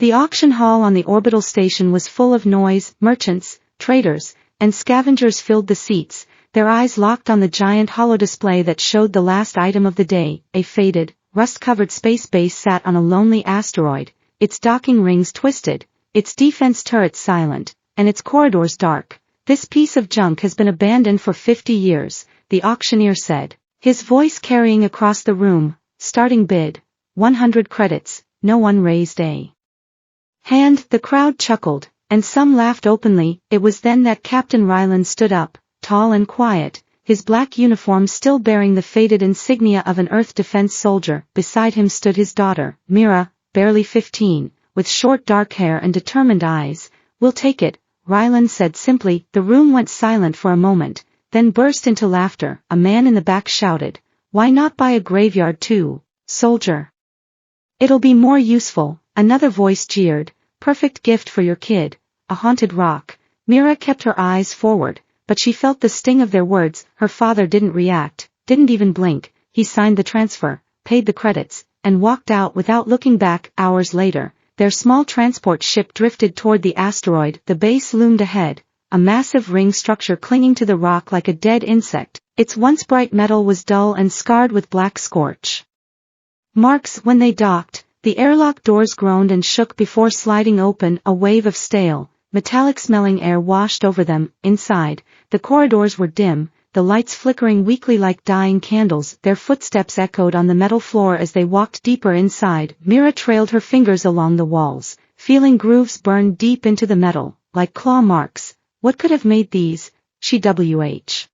The auction hall on the orbital station was full of noise. Merchants, traders, and scavengers filled the seats, their eyes locked on the giant holodisplay that showed the last item of the day. A faded, rust-covered space base sat on a lonely asteroid, its docking rings twisted, its defense turrets silent, and its corridors dark. "This piece of junk has been abandoned for 50 years, the auctioneer said, his voice carrying across the room. "Starting bid, 100 credits, no one raised a hand." The crowd chuckled, and some laughed openly. It was then that Captain Ryland stood up, tall and quiet, his black uniform still bearing the faded insignia of an Earth defense soldier. Beside him stood his daughter, Mira, barely 15, with short dark hair and determined eyes. "We'll take it," Ryland said simply. The room went silent for a moment, then burst into laughter. A man in the back shouted, "Why not buy a graveyard too, soldier? It'll be more useful." Another voice jeered, "Perfect gift for your kid, a haunted rock." Mira kept her eyes forward, but she felt the sting of their words. Her father didn't react, didn't even blink. He signed the transfer, paid the credits, and walked out without looking back. Hours later, their small transport ship drifted toward the asteroid. The base loomed ahead, a massive ring structure clinging to the rock like a dead insect. Its once bright metal was dull and scarred with black scorch marks. When they docked, the airlock doors groaned and shook before sliding open. A wave of stale, metallic-smelling air washed over them. Inside, the corridors were dim, the lights flickering weakly like dying candles. Their footsteps echoed on the metal floor as they walked deeper inside. Mira trailed her fingers along the walls, feeling grooves burn deep into the metal, like claw marks. "What could have made these?" she wh.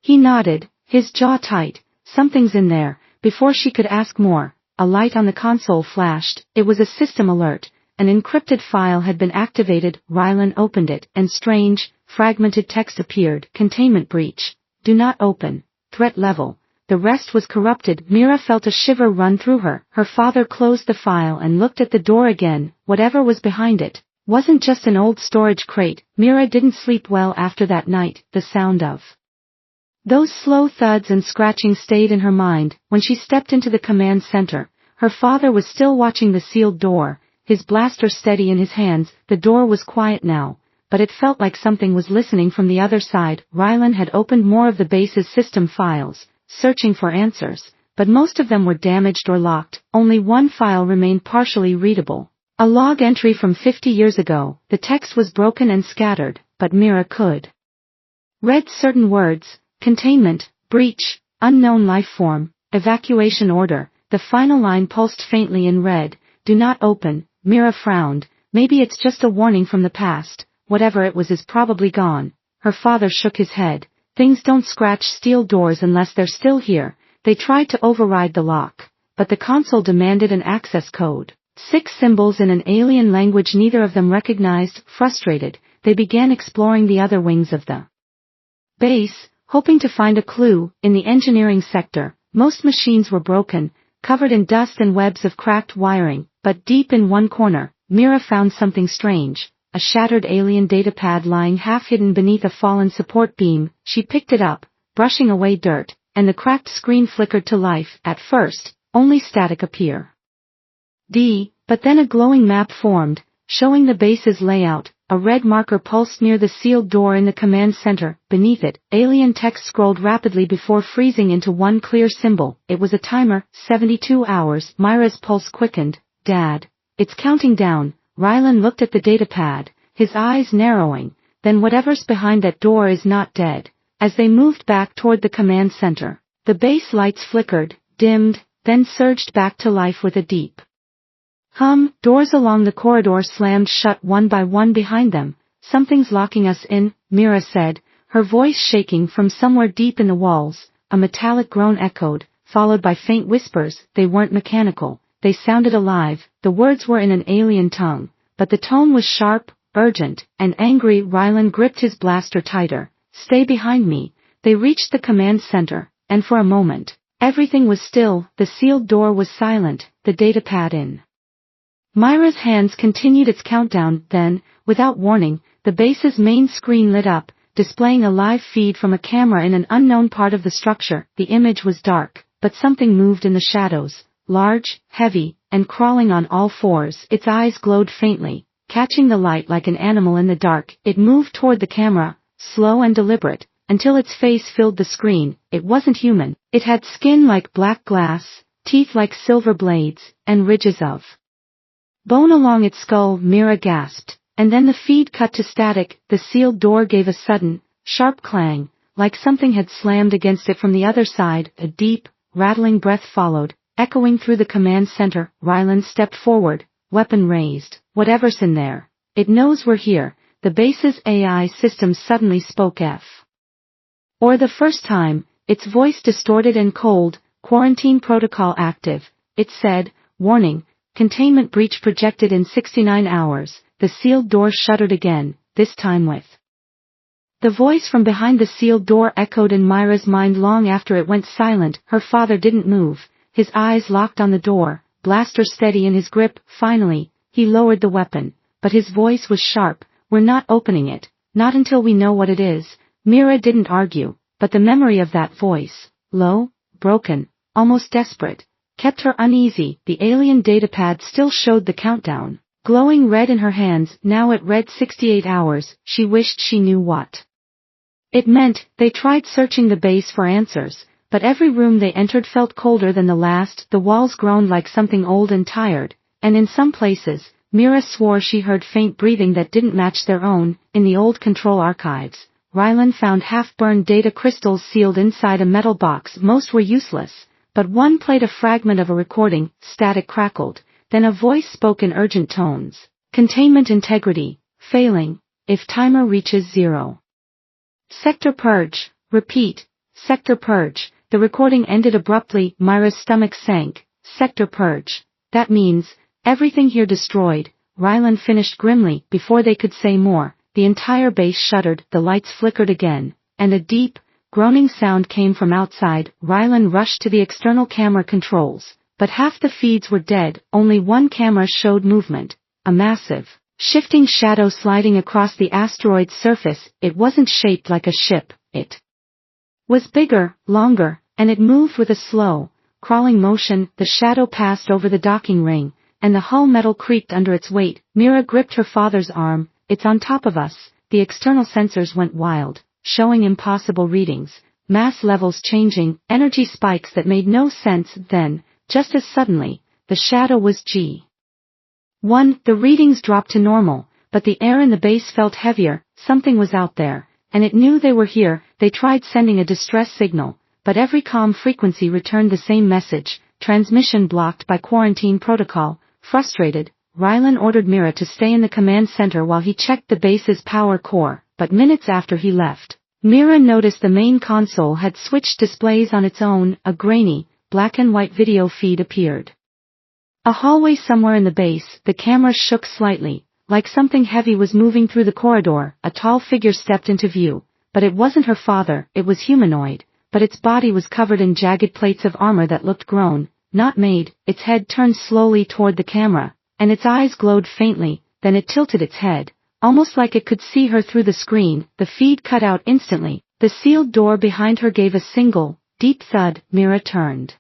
He nodded, his jaw tight. "Something's in there." Before she could ask more, a light on the console flashed. It was a system alert. An encrypted file had been activated. Ryland opened it, and strange, fragmented text appeared. "Containment breach. Do not open. Threat level." The rest was corrupted. Mira felt a shiver run through her. Her father closed the file and looked at the door again. Whatever was behind it wasn't just an old storage crate. Mira didn't sleep well after that night. The sound of those slow thuds and scratching stayed in her mind. When she stepped into the command center, her father was still watching the sealed door, his blaster steady in his hands. The door was quiet now, but it felt like something was listening from the other side. Ryland had opened more of the base's system files, searching for answers, but most of them were damaged or locked. Only one file remained partially readable. A log entry from 50 years ago. The text was broken and scattered, but Mira could read certain words: containment, breach, unknown life form, evacuation order. The final line pulsed faintly in red, "Do not open." Mira frowned. Maybe it's just a warning from the past. Whatever it was is probably gone. Her father shook his head. "Things don't scratch steel doors unless they're still here." They tried to override the lock, but the console demanded an access code. 6 symbols in an alien language neither of them recognized. Frustrated, they began exploring the other wings of the base, hoping to find a clue. In the engineering sector, most machines were broken, covered in dust and webs of cracked wiring, but deep in one corner, Mira found something strange, a shattered alien datapad lying half-hidden beneath a fallen support beam. She picked it up, brushing away dirt, and the cracked screen flickered to life. At first, only static appeared. But then a glowing map formed, showing the base's layout. A red marker pulsed near the sealed door in the command center. Beneath it, alien text scrolled rapidly before freezing into one clear symbol. It was a timer. 72 hours. Myra's pulse quickened. "Dad, it's counting down." Ryland looked at the datapad, his eyes narrowing. "Then whatever's behind that door is not dead." As they moved back toward the command center, the base lights flickered, dimmed, then surged back to life with a deep hum. Doors along the corridor slammed shut one by one behind them. "Something's locking us in," Mira said, her voice shaking from somewhere deep in the walls. A metallic groan echoed, followed by faint whispers. They weren't mechanical, they sounded alive. The words were in an alien tongue, but the tone was sharp, urgent, and angry. Ryland gripped his blaster tighter. "Stay behind me." They reached the command center, and for a moment, everything was still. The sealed door was silent, the datapad in Myra's hands continued its countdown. Then, without warning, the base's main screen lit up, displaying a live feed from a camera in an unknown part of the structure. The image was dark, but something moved in the shadows, large, heavy, and crawling on all fours. Its eyes glowed faintly, catching the light like an animal in the dark. It moved toward the camera, slow and deliberate, until its face filled the screen. It wasn't human. It had skin like black glass, teeth like silver blades, and ridges of bone along its skull. Mira gasped, and then the feed cut to static. The sealed door gave a sudden, sharp clang, like something had slammed against it from the other side. A deep, rattling breath followed, echoing through the command center. Rylan stepped forward, weapon raised. Whatever's in there, it knows we're here. The base's AI system suddenly spoke for the first time, its voice distorted and cold. Quarantine protocol active, it said. Warning, containment breach projected in 69 hours. The sealed door shuddered again, this time with the voice from behind the sealed door echoed in Myra's mind long after it went silent. Her father didn't move, his eyes locked on the door, blaster steady in his grip. Finally, he lowered the weapon, but his voice was sharp. We're not opening it, not until we know what it is. Mira didn't argue, but the memory of that voice, low, broken, almost desperate, kept her uneasy. The alien datapad still showed the countdown, glowing red in her hands. Now it read 68 hours. She wished she knew what it meant. They tried searching the base for answers, but every room they entered felt colder than the last. The walls groaned like something old and tired, and in some places, Mira swore she heard faint breathing that didn't match their own. In the old control archives, Rylan found half-burned data crystals sealed inside a metal box. Most were useless, but one played a fragment of a recording. Static crackled, then a voice spoke in urgent tones. Containment integrity, failing, if timer reaches 0. Sector purge, repeat, sector purge. The recording ended abruptly. Myra's stomach sank. Sector purge. That means, everything here destroyed, Rylan finished grimly. Before they could say more, the entire base shuddered. The lights flickered again, and a deep, groaning sound came from outside. Rylan rushed to the external camera controls, but half the feeds were dead. Only one camera showed movement, a massive, shifting shadow sliding across the asteroid's surface. It wasn't shaped like a ship, it was bigger, longer, and it moved with a slow, crawling motion. The shadow passed over the docking ring, and the hull metal creaked under its weight. Mira gripped her father's arm. It's on top of us. The external sensors went wild, showing impossible readings, mass levels changing, energy spikes that made no sense. Then, just as suddenly, the shadow was G1. The readings dropped to normal, but the air in the base felt heavier. Something was out there, and it knew they were here. They tried sending a distress signal, but every comm frequency returned the same message. Transmission blocked by quarantine protocol. Frustrated, Rylan ordered Mira to stay in the command center while he checked the base's power core. But minutes after he left, Mira noticed the main console had switched displays on its own. A grainy, black and white video feed appeared. A hallway somewhere in the base. The camera shook slightly, like something heavy was moving through the corridor. A tall figure stepped into view, but it wasn't her father. It was humanoid, but its body was covered in jagged plates of armor that looked grown, not made. Its head turned slowly toward the camera, and its eyes glowed faintly. Then it tilted its head, almost like it could see her through the screen. The feed cut out instantly. The sealed door behind her gave a single, deep thud. Mira turned.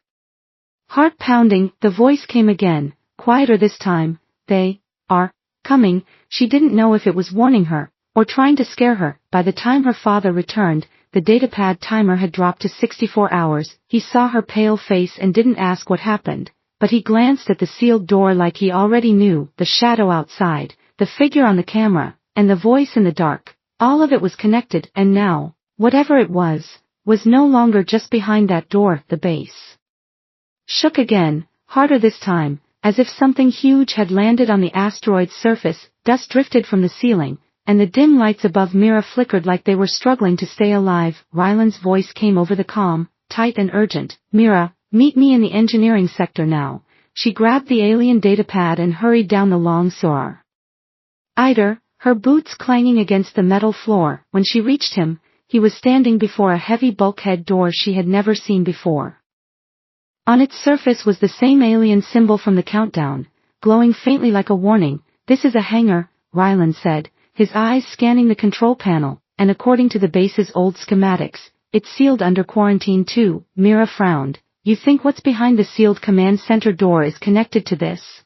Heart pounding, the voice came again, quieter this time. They are coming. She didn't know if it was warning her, or trying to scare her. By the time her father returned, the datapad timer had dropped to 64 hours. He saw her pale face and didn't ask what happened, but he glanced at the sealed door like he already knew. The shadow outside, the figure on the camera, and the voice in the dark, all of it was connected. And now, whatever it was no longer just behind that door. The base shook again, harder this time, as if something huge had landed on the asteroid's surface. Dust drifted from the ceiling, and the dim lights above Mira flickered like they were struggling to stay alive. Rylan's voice came over the comm, tight and urgent. Mira, meet me in the engineering sector now. She grabbed the alien datapad and hurried down the long corridor. Her boots clanging against the metal floor. When she reached him, he was standing before a heavy bulkhead door she had never seen before. On its surface was the same alien symbol from the countdown, glowing faintly like a warning. This is a hangar, Rylan said, his eyes scanning the control panel, and according to the base's old schematics, it's sealed under quarantine too. Mira frowned. you think what's behind the sealed command center door is connected to this?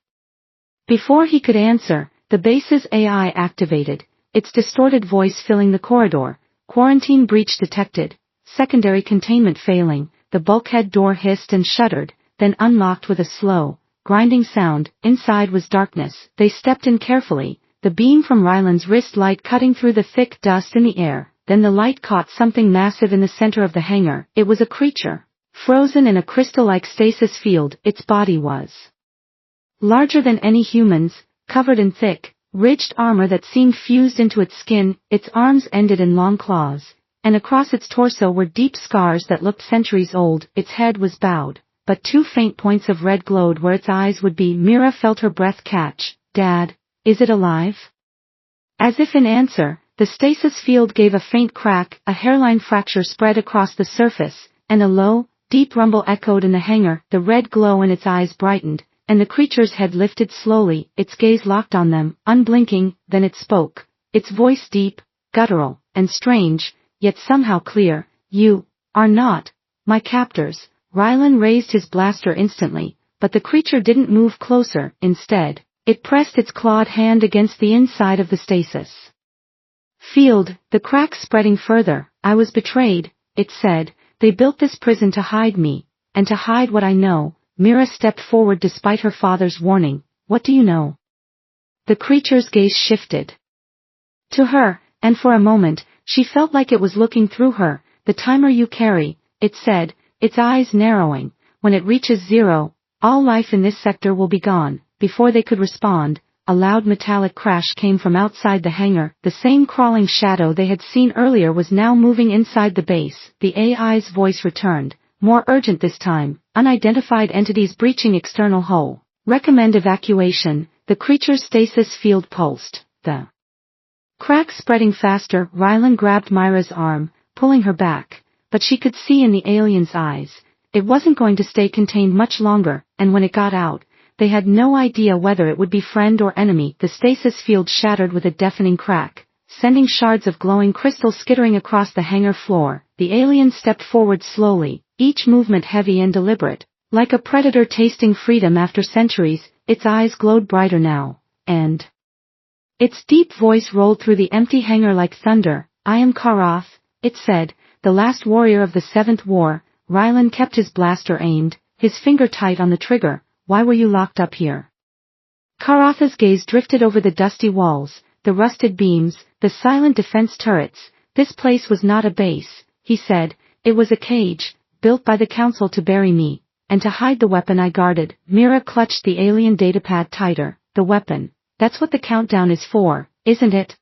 Before he could answer, the base's AI activated, its distorted voice filling the corridor. Quarantine breach detected, secondary containment failing. The bulkhead door hissed and shuddered, then unlocked with a slow, grinding sound. Inside was darkness. They stepped in carefully, the beam from Ryland's wrist light cutting through the thick dust in the air. Then the light caught something massive in the center of the hangar. It was a creature, frozen in a crystal-like stasis field. Its body was larger than any human's, covered in thick, ridged armor that seemed fused into its skin. Its arms ended in long claws, and across its torso were deep scars that looked centuries old. Its head was bowed, but two faint points of red glowed where its eyes would be. Mira felt her breath catch. Dad, is it alive? As if in answer, the stasis field gave a faint crack. A hairline fracture spread across the surface, and a low, deep rumble echoed in the hangar. The red glow in its eyes brightened, and the creature's head lifted slowly. Its gaze locked on them, unblinking. Then it spoke, its voice deep, guttural, and strange, yet somehow clear. You are not my captors. Ryland raised his blaster instantly, but the creature didn't move closer. Instead, it pressed its clawed hand against the inside of the stasis field, the cracks spreading further. I was betrayed, it said. They built this prison to hide me, and to hide what I know. Mira stepped forward despite her father's warning. What do you know? The creature's gaze shifted to her, and for a moment, she felt like it was looking through her. The timer you carry, it said, its eyes narrowing. When it reaches 0, all life in this sector will be gone. Before they could respond, a loud metallic crash came from outside the hangar. The same crawling shadow they had seen earlier was now moving inside the base. The AI's voice returned, more urgent this time. Unidentified entities breaching external hull. Recommend evacuation. The creature's stasis field pulsed. The cracks spreading faster. Ryland grabbed Myra's arm, pulling her back, but she could see in the alien's eyes. It wasn't going to stay contained much longer, and when it got out, they had no idea whether it would be friend or enemy. The stasis field shattered with a deafening crack, sending shards of glowing crystal skittering across the hangar floor. The alien stepped forward slowly, each movement heavy and deliberate, like a predator tasting freedom after centuries. Its eyes glowed brighter now, and its deep voice rolled through the empty hangar like thunder. I am Karath, it said, the last warrior of the Seventh War. Ryland kept his blaster aimed, his finger tight on the trigger. Why were you locked up here? Karath's gaze drifted over the dusty walls, the rusted beams, the silent defense turrets. This place was not a base, he said. It was a cage, built by the council to bury me, and to hide the weapon I guarded. Mira clutched the alien datapad tighter. The weapon, that's what the countdown is for, isn't it?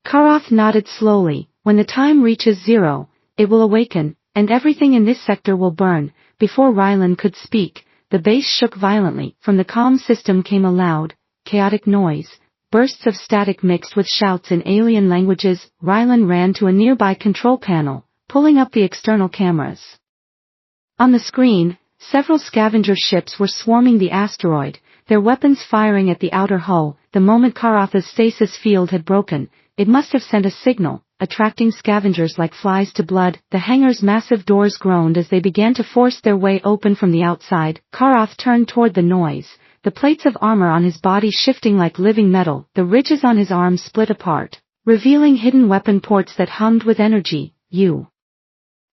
Karath nodded slowly. When the time reaches 0, it will awaken, and everything in this sector will burn. Before Ryland could speak, the base shook violently. From the comm system came a loud, chaotic noise, bursts of static mixed with shouts in alien languages. Ryland ran to a nearby control panel, pulling up the external cameras. On the screen, several scavenger ships were swarming the asteroid, their weapons firing at the outer hull. The moment Karath's stasis field had broken, it must have sent a signal, attracting scavengers like flies to blood. The hangar's massive doors groaned as they began to force their way open from the outside. Karath turned toward the noise, the plates of armor on his body shifting like living metal. The ridges on his arms split apart, revealing hidden weapon ports that hummed with energy. You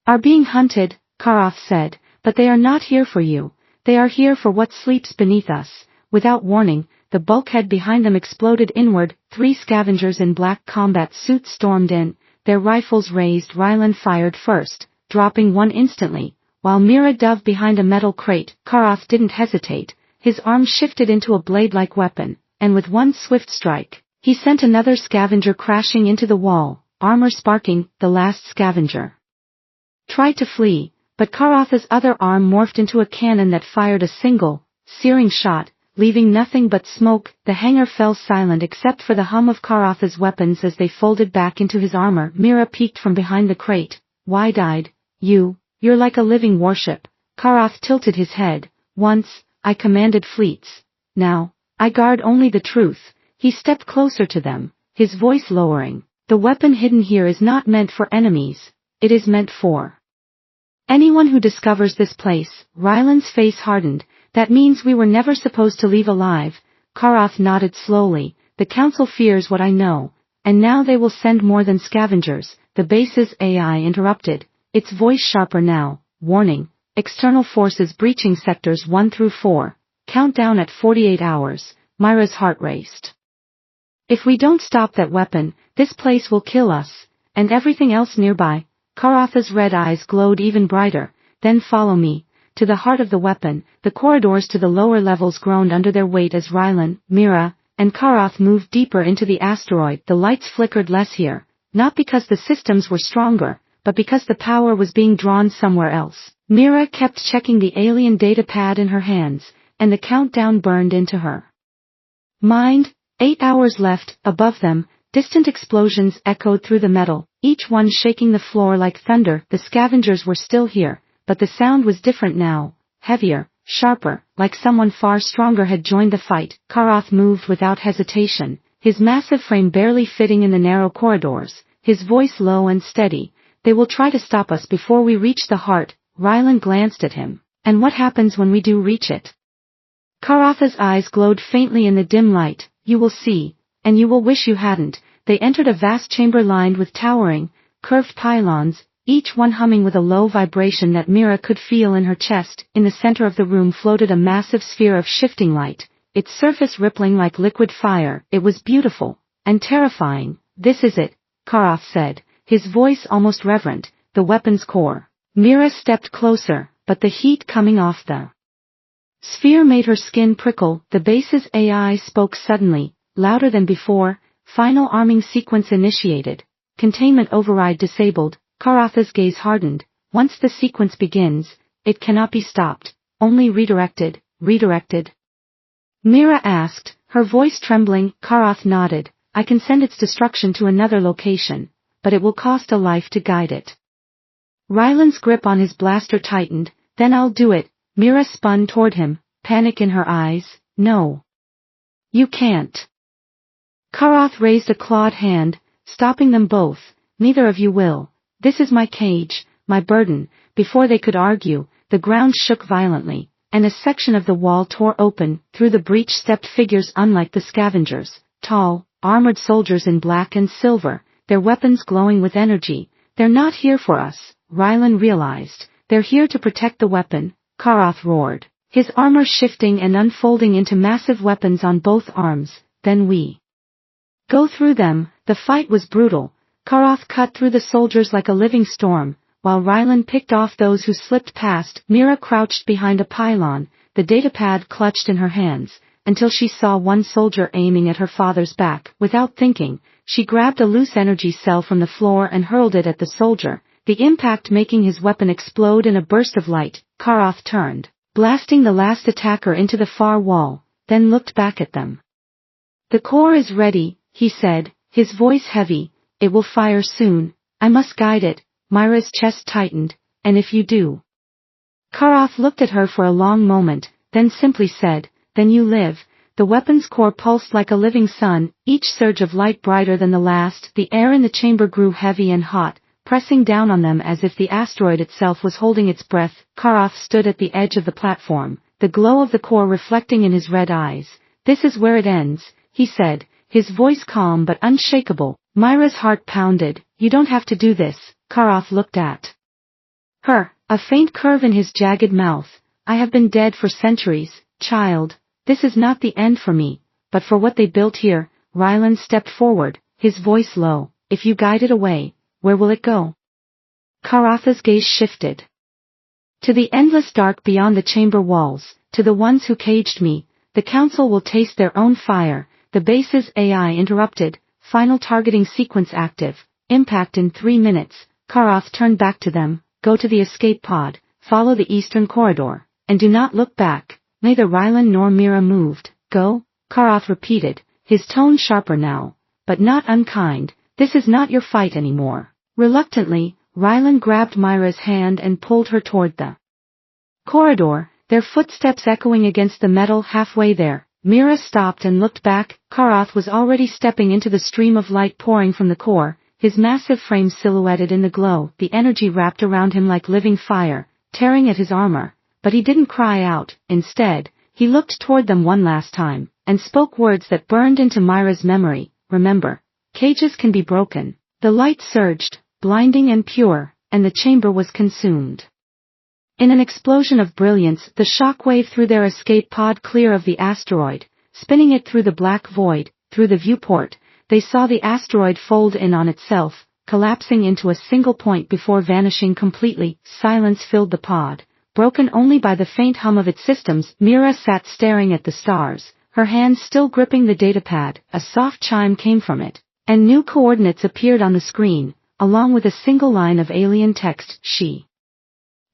are being hunted, Karath said, but they are not here for you. They are here for what sleeps beneath us. Without warning, the bulkhead behind them exploded inward. 3 scavengers in black combat suits stormed in, their rifles raised. Ryland fired first, dropping one instantly, while Mira dove behind a metal crate. Karath didn't hesitate. His arm shifted into a blade-like weapon, and with one swift strike, he sent another scavenger crashing into the wall, armor sparking. The last scavenger tried to flee, but Karath's other arm morphed into a cannon that fired a single, searing shot, leaving nothing but smoke. The hangar fell silent except for the hum of Karath's weapons as they folded back into his armor. Mira peeked from behind the crate, wide-eyed. You're like a living warship. Karath tilted his head. Once, I commanded fleets. Now, I guard only the truth. He stepped closer to them, his voice lowering. The weapon hidden here is not meant for enemies. It is meant for Anyone who discovers this place, Ryland's face hardened, that means we were never supposed to leave alive. Karath nodded slowly, the council fears what I know, and now they will send more than scavengers, the base's AI interrupted, its voice sharper now, warning, external forces breaching sectors 1 through 4, countdown at 48 hours, Myra's heart raced. If we don't stop that weapon, this place will kill us, and everything else nearby. Karatha's red eyes glowed even brighter. Then follow me. To the heart of the weapon, the corridors to the lower levels groaned under their weight as Rylan, Mira, and Karath moved deeper into the asteroid. The lights flickered less here, not because the systems were stronger, but because the power was being drawn somewhere else. Mira kept checking the alien data pad in her hands, and the countdown burned into her mind. 8 hours left. Above them, distant explosions echoed through the metal, each one shaking the floor like thunder. The scavengers were still here, but the sound was different now, heavier, sharper, like someone far stronger had joined the fight. Karath moved without hesitation, his massive frame barely fitting in the narrow corridors, his voice low and steady. They will try to stop us before we reach the heart. Rylan glanced at him. And what happens when we do reach it? Karatha's eyes glowed faintly in the dim light. You will see, and you will wish you hadn't. They entered a vast chamber lined with towering, curved pylons, each one humming with a low vibration that Mira could feel in her chest. In the center of the room floated a massive sphere of shifting light, its surface rippling like liquid fire. It was beautiful, and terrifying. This is it, Karath said, his voice almost reverent, the weapon's core. Mira stepped closer, but the heat coming off the sphere made her skin prickle. The base's AI spoke suddenly, louder than before. Final arming sequence initiated. Containment override disabled. Karatha's gaze hardened. Once the sequence begins, it cannot be stopped. Only redirected. Redirected? Mira asked, her voice trembling. Karath nodded. I can send its destruction to another location, but it will cost a life to guide it. Rylan's grip on his blaster tightened. Then I'll do it. Mira spun toward him, panic in her eyes. No. You can't. Karath raised a clawed hand, stopping them both. Neither of you will. This is my cage, my burden. Before they could argue, the ground shook violently, and a section of the wall tore open. Through the breach stepped figures unlike the scavengers, tall, armored soldiers in black and silver, their weapons glowing with energy. They're not here for us, Rylan realized. They're here to protect the weapon. Karath roared, his armor shifting and unfolding into massive weapons on both arms. Then we go through them. The fight was brutal. Karath cut through the soldiers like a living storm, while Rylan picked off those who slipped past. Mira crouched behind a pylon, the datapad clutched in her hands, until she saw one soldier aiming at her father's back. Without thinking, she grabbed a loose energy cell from the floor and hurled it at the soldier, the impact making his weapon explode in a burst of light. Karath turned, blasting the last attacker into the far wall, then looked back at them. The core is ready, he said, his voice heavy. It will fire soon. I must guide it. Myra's chest tightened. And if you do? Karath looked at her for a long moment, then simply said, then you live. The weapon's core pulsed like a living sun, each surge of light brighter than the last. The air in the chamber grew heavy and hot, pressing down on them as if the asteroid itself was holding its breath. Karath stood at the edge of the platform, the glow of the core reflecting in his red eyes. This is where it ends, he said, his voice calm but unshakable. Myra's heart pounded. You don't have to do this. Karath looked at her, a faint curve in his jagged mouth. I have been dead for centuries, child. This is not the end for me, but for what they built here. Rylan stepped forward, his voice low. If you guide it away, where will it go? Karatha's gaze shifted. To the endless dark beyond the chamber walls, to the ones who caged me. The council will taste their own fire. The base's AI interrupted. Final targeting sequence active. Impact in 3 minutes. Karath turned back to them. Go to the escape pod, follow the eastern corridor, and do not look back. Neither Rylan nor Mira moved. Go, Karath repeated, his tone sharper now, but not unkind. This is not your fight anymore. Reluctantly, Rylan grabbed Myra's hand and pulled her toward the corridor, their footsteps echoing against the metal. Halfway there, Mira stopped and looked back. Karath was already stepping into the stream of light pouring from the core, his massive frame silhouetted in the glow, the energy wrapped around him like living fire, tearing at his armor, but he didn't cry out. Instead, he looked toward them one last time, and spoke words that burned into Myra's memory. Remember, cages can be broken. The light surged, blinding and pure, and the chamber was consumed. In an explosion of brilliance, the shockwave threw their escape pod clear of the asteroid, spinning it through the black void. Through the viewport, they saw the asteroid fold in on itself, collapsing into a single point before vanishing completely. Silence filled the pod, broken only by the faint hum of its systems. Mira sat staring at the stars, her hands still gripping the datapad. A soft chime came from it, and new coordinates appeared on the screen, along with a single line of alien text. She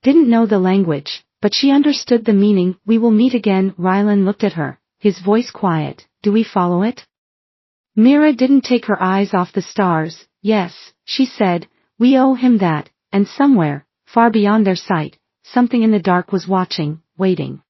didn't know the language, but she understood the meaning. We will meet again. Rylan looked at her, his voice quiet. Do we follow it? Mira didn't take her eyes off the stars. Yes, she said, we owe him that, and somewhere, far beyond their sight, something in the dark was watching, waiting.